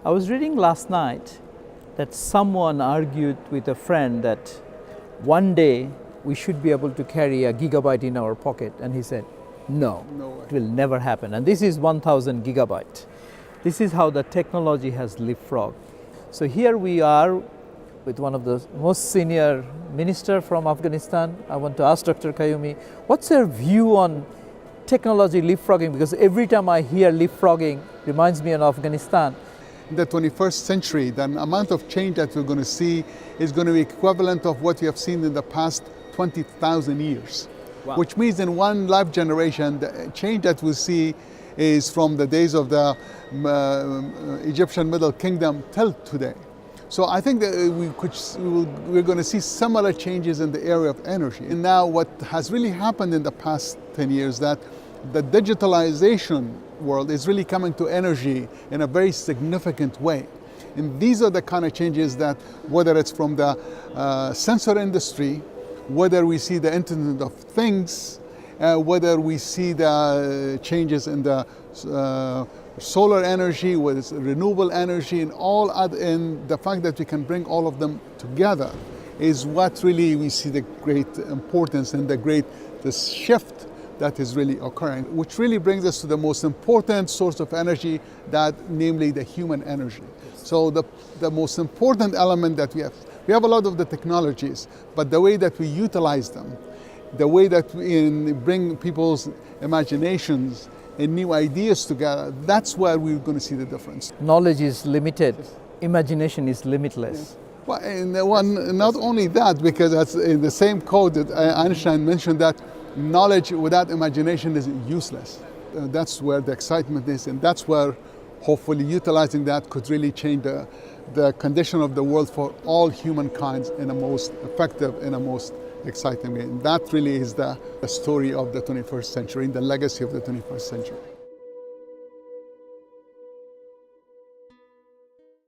I was reading last night that someone argued with a friend that one day we should be able to carry a gigabyte in our pocket, and he said, no, it will never happen. And this is 1000 gigabyte. This is how the technology has leapfrogged. So here we are with one of the most senior minister from Afghanistan. I want to ask Dr. Qayoumi, what's your view on technology leapfrogging? Because every time I hear leapfrogging, reminds me of Afghanistan. In the 21st century, the amount of change that we're going to see is going to be equivalent of what we have seen in the past 20,000 years. Wow. Which means in one life generation, the change that we see is from the days of the Egyptian Middle Kingdom till today. So I think that we're going to see similar changes in the area of energy. And now what has really happened in the past 10 years that the digitalization world is really coming to energy in a very significant way. And these are the kind of changes that, whether it's from the sensor industry, whether we see the Internet of Things, whether we see the changes in the solar energy, whether it's renewable energy, and all other, and the fact that we can bring all of them together is what really we see the great importance and the shift that is really occurring, which really brings us to the most important source of energy, that namely the human energy. So the most important element that we have a lot of the technologies, but the way that we utilize them, the way that we bring people's imaginations and new ideas together, that's where we're going to see the difference. Knowledge is limited, imagination is limitless. Well, and not only that, because that's in the same quote that Einstein mentioned, that knowledge without imagination is useless. That's where the excitement is, and that's where hopefully utilizing that could really change the condition of the world for all humankind in a most effective and a most exciting way. And that really is the story of the 21st century and the legacy of the 21st century.